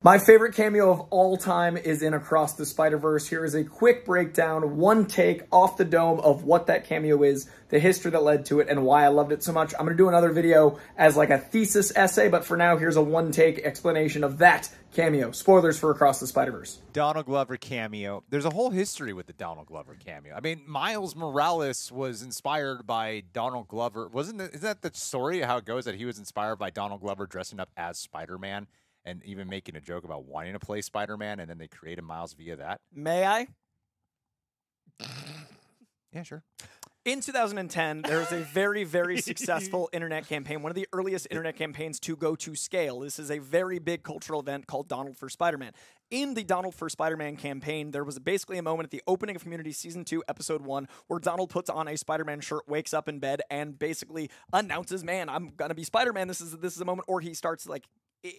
My favorite cameo of all time is in Across the Spider-Verse. Here is a quick breakdown, one take off the dome of what that cameo is, the history that led to it, and why I loved it so much. I'm going to do another video as like a thesis essay, but for now, here's a one-take explanation of that cameo. Spoilers for Across the Spider-Verse. Donald Glover cameo. There's a whole history with the Donald Glover cameo. I mean, Miles Morales was inspired by Donald Glover. Isn't that the story of how it goes, that he was inspired by Donald Glover dressing up as Spider-Man? And even making a joke about wanting to play Spider-Man, and then they created Miles via that. May I? Yeah, sure. In 2010, there was a very, very successful internet campaign, one of the earliest internet campaigns to go to scale. This is a very big cultural event called Donald for Spider-Man. In the Donald for Spider-Man campaign, there was basically a moment at the opening of Community Season 2, Episode 1, where Donald puts on a Spider-Man shirt, wakes up in bed, and basically announces, man, I'm going to be Spider-Man. This is a moment, or he starts, like,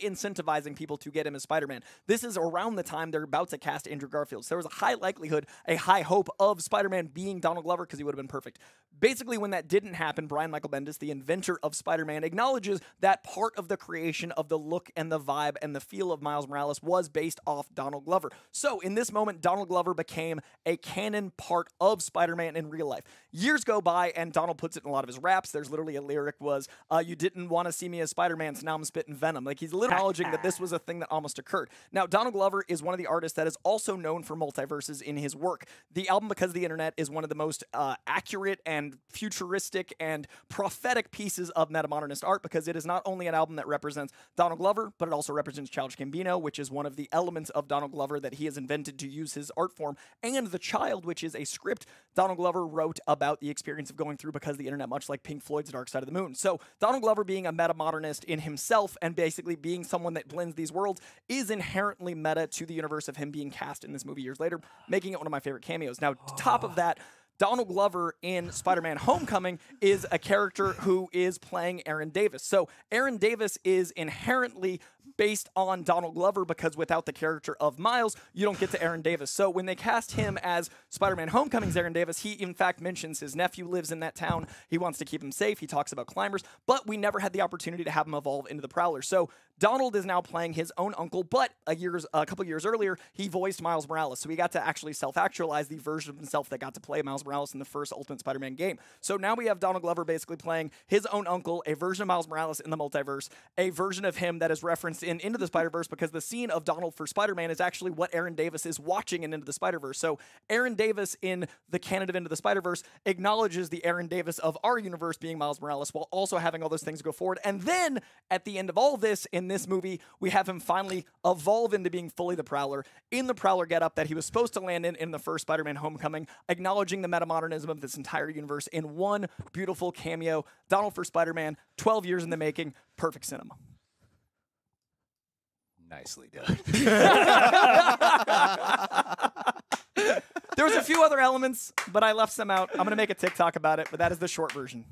incentivizing people to get him as Spider-Man. This is around the time they're about to cast Andrew Garfield. So there was a high likelihood, a high hope of Spider-Man being Donald Glover because he would have been perfect. Basically, when that didn't happen, Brian Michael Bendis, the inventor of Spider-Man, acknowledges that part of the creation of the look and the vibe and the feel of Miles Morales was based off Donald Glover. So in this moment, Donald Glover became a canon part of Spider-Man in real life. Years go by, and Donald puts it in a lot of his raps. There's literally a lyric was, you didn't want to see me as Spider-Man, so now I'm spitting venom. Like, he's literally acknowledging that this was a thing that almost occurred. Now, Donald Glover is one of the artists that is also known for multiverses in his work. The album Because of the Internet is one of the most accurate and futuristic and prophetic pieces of metamodernist art, because it is not only an album that represents Donald Glover, but it also represents Childish Gambino, which is one of the elements of Donald Glover that he has invented to use his art form, and The Child, which is a script Donald Glover wrote about the experience of going through Because of the Internet, much like Pink Floyd's Dark Side of the Moon. So Donald Glover being a metamodernist in himself and basically being someone that blends these worlds is inherently meta to the universe of him being cast in this movie years later, making it one of my favorite cameos. Now, top of that, Donald Glover in Spider-Man Homecoming is a character who is playing Aaron Davis. So Aaron Davis is inherently based on Donald Glover, because without the character of Miles, you don't get to Aaron Davis. So when they cast him as Spider-Man Homecoming's Aaron Davis, he in fact mentions his nephew lives in that town. He wants to keep him safe. He talks about climbers, but we never had the opportunity to have him evolve into the Prowler. So Donald is now playing his own uncle, but a couple years earlier, he voiced Miles Morales. So he got to actually self-actualize the version of himself that got to play Miles Morales in the first Ultimate Spider-Man game. So now we have Donald Glover basically playing his own uncle, a version of Miles Morales in the multiverse, a version of him that is referenced in Into the Spider-Verse, because the scene of Donald for Spider-Man is actually what Aaron Davis is watching in Into the Spider-Verse. So Aaron Davis in the canon of Into the Spider-Verse acknowledges the Aaron Davis of our universe being Miles Morales, while also having all those things go forward. And then at the end of all this, in this movie, we have him finally evolve into being fully the Prowler, in the Prowler getup that he was supposed to land in the first Spider-Man Homecoming, acknowledging the metamodernism of this entire universe in one beautiful cameo. Donald for Spider-Man, 12 years in the making, perfect cinema. Nicely done. There was a few other elements, but I left some out. I'm going to make a TikTok about it, but that is the short version.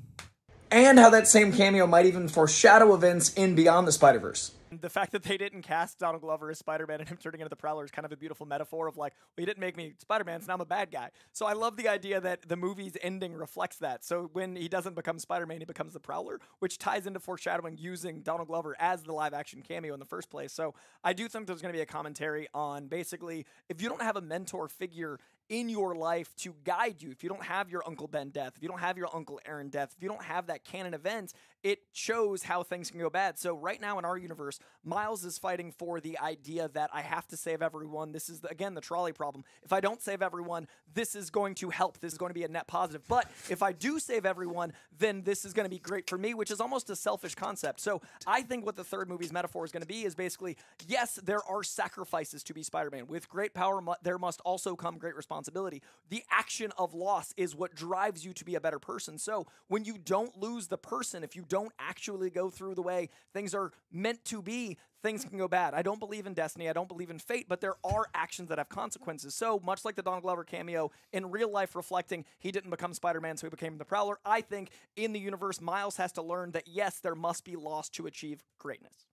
And how that same cameo might even foreshadow events in Beyond the SpiderVerse. The fact that they didn't cast Donald Glover as Spider-Man and him turning into the Prowler is kind of a beautiful metaphor of like, well, you didn't make me Spider-Man, so now I'm a bad guy. So I love the idea that the movie's ending reflects that. So when he doesn't become Spider-Man, he becomes the Prowler, which ties into foreshadowing using Donald Glover as the live-action cameo in the first place. So I do think there's going to be a commentary on basically, if you don't have a mentor figure in your life to guide you, if you don't have your Uncle Ben death, if you don't have your Uncle Aaron death, if you don't have that canon event, it shows how things can go bad. So right now in our universe, Miles is fighting for the idea that I have to save everyone. This is, again, the trolley problem. If I don't save everyone, this is going to help. This is going to be a net positive. But if I do save everyone, then this is going to be great for me, which is almost a selfish concept. So I think what the third movie's metaphor is going to be is basically, yes, there are sacrifices to be Spider-Man. With great power, there must also come great responsibility. The action of loss is what drives you to be a better person. So when you don't lose the person, if you don't actually go through the way things are meant to be, things can go bad. I don't believe in destiny. I don't believe in fate, but there are actions that have consequences. So much like the Donald Glover cameo, in real life reflecting he didn't become Spider-Man, so he became the Prowler, I think in the universe, Miles has to learn that, yes, there must be loss to achieve greatness.